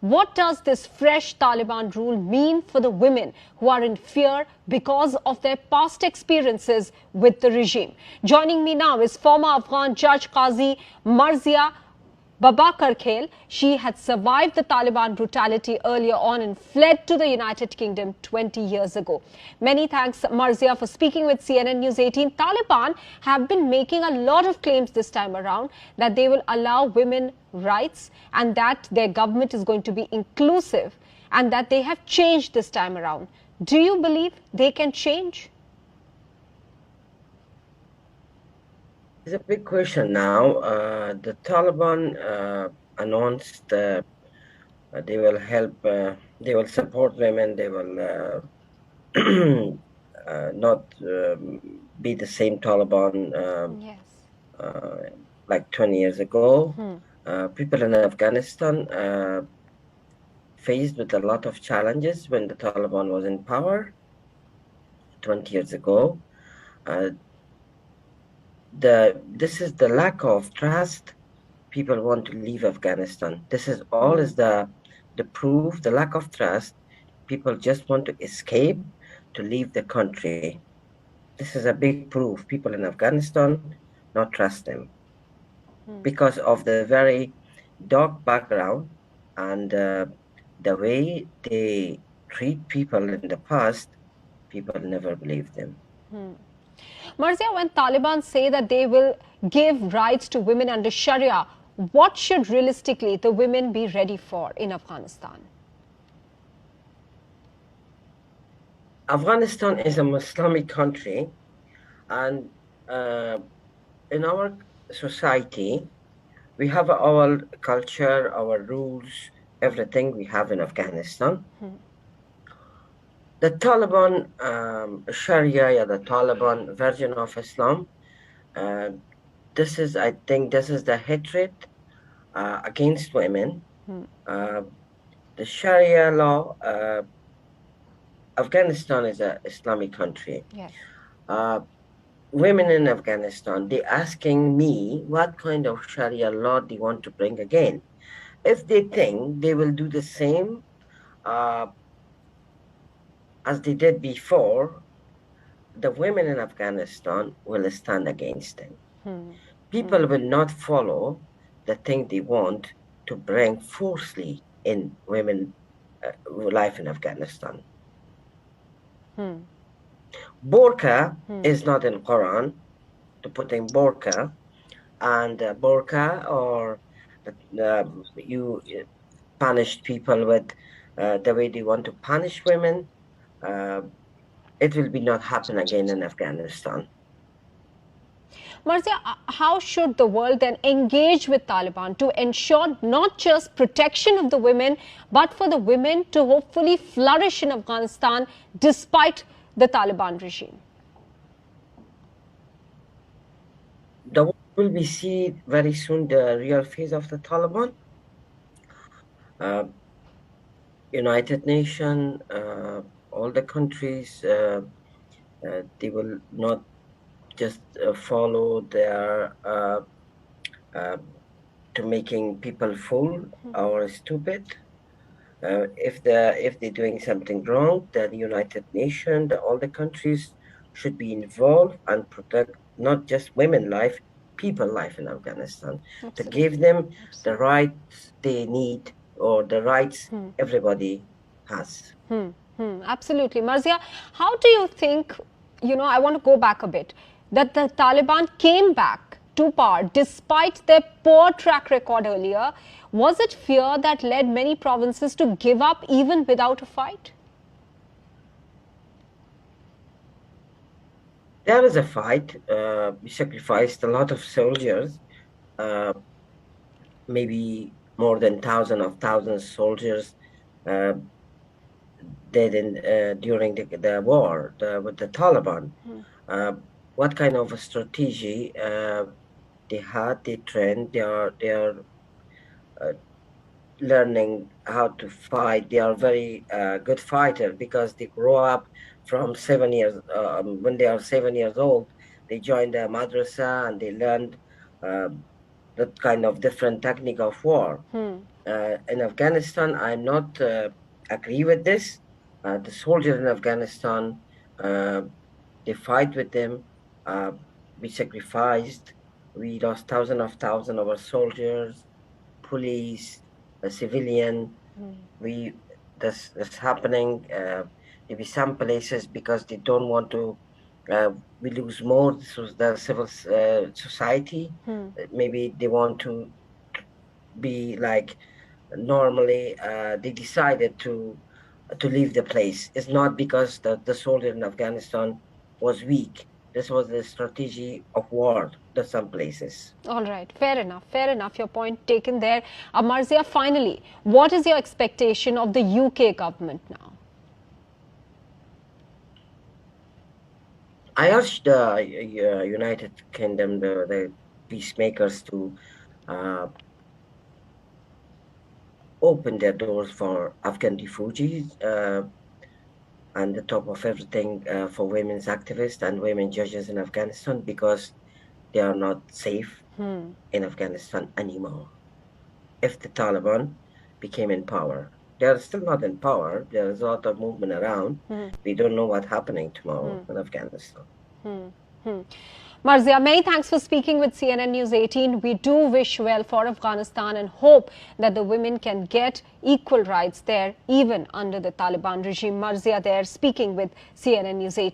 What does this fresh Taliban rule mean for the women who are in fear because of their past experiences with the regime? Joining me now is former Afghan Judge Qazi Marzia Babakarkhail. She had survived the Taliban brutality earlier on and fled to the United Kingdom 20 years ago. Many thanks, Marzia, for speaking with CNN News 18. Taliban have been making a lot of claims this time around that they will allow women rights and that their government is going to be inclusive and that they have changed this time around. Do you believe they can change? It's a big question now. The Taliban announced they will help, they will support women, they will not be the same Taliban Yes. like 20 years ago. People in Afghanistan faced with a lot of challenges when the Taliban was in power 20 years ago. This is the lack of trust. People want to leave Afghanistan. This is all is the proof, the lack of trust. People just want to escape, to leave the country. This is a big proof. People in Afghanistan not trust them because of the very dark background and the way they treat people in the past. People never believe them. Marzia, when Taliban say that they will give rights to women under Sharia, what should realistically the women be ready for in Afghanistan? Afghanistan is a Islamic country, and in our society, we have our culture, our rules, everything we have in Afghanistan. The Taliban, Sharia, the Taliban version of Islam, uh, I think, this is the hatred against women. The Sharia law, Afghanistan is an Islamic country. Yes. Women in Afghanistan, they asking me what kind of Sharia law they want to bring again. If they think they will do the same as they did before, the women in Afghanistan will stand against them. People will not follow the thing they want to bring forcefully in women life in Afghanistan. Burqa is not in Quran, to put in burqa, and burqa or you punish people with the way they want to punish women. It will be not happen again in Afghanistan. Marzia, how should the world then engage with Taliban to ensure not just protection of the women, but for the women to hopefully flourish in Afghanistan despite the Taliban regime? The world will be see very soon the real face of the Taliban. United Nations, all the countries, they will not just follow their to making people fool or stupid. If they're doing something wrong, the United Nations, all the countries should be involved and protect not just women life, people life in Afghanistan. Absolutely. To give them the rights they need or the rights everybody has. Absolutely. Marzia, how do you think, I want to go back a bit, that the Taliban came back to power despite their poor track record earlier? Was it fear that led many provinces to give up even without a fight? There is a fight. We sacrificed a lot of soldiers, maybe more than thousands of soldiers dead during the war with the Taliban. What kind of a strategy they had? They trained. They are learning how to fight. They are very good fighter because they grow up from 7 years. When they are 7 years old, they joined the madrasa and they learned that kind of different technique of war. In Afghanistan, I'm not agree with this. The soldiers in Afghanistan, uh, they fight with them. Uh, we sacrificed. We lost thousands of our soldiers, police, a civilian. We that's happening. Maybe some places because they don't want to. We lose more. This was the civil society. Maybe they want to be like normally they decided to leave the place. It's not because the soldier in Afghanistan was weak. This was the strategy of war in some places. All right, fair enough, fair enough. Your point taken there. Marzia, finally, what is your expectation of the UK government now? I urge the United Kingdom, the peacemakers, to uh, open their doors for Afghan refugees, and the top of everything for women's activists and women judges in Afghanistan, because they are not safe in Afghanistan anymore. If the Taliban became in power, they are still not in power. There is a lot of movement around. We don't know what's happening tomorrow in Afghanistan. Marzia, many thanks for speaking with CNN News 18. We do wish well for Afghanistan and hope that the women can get equal rights there, even under the Taliban regime. Marzia there speaking with CNN News 18.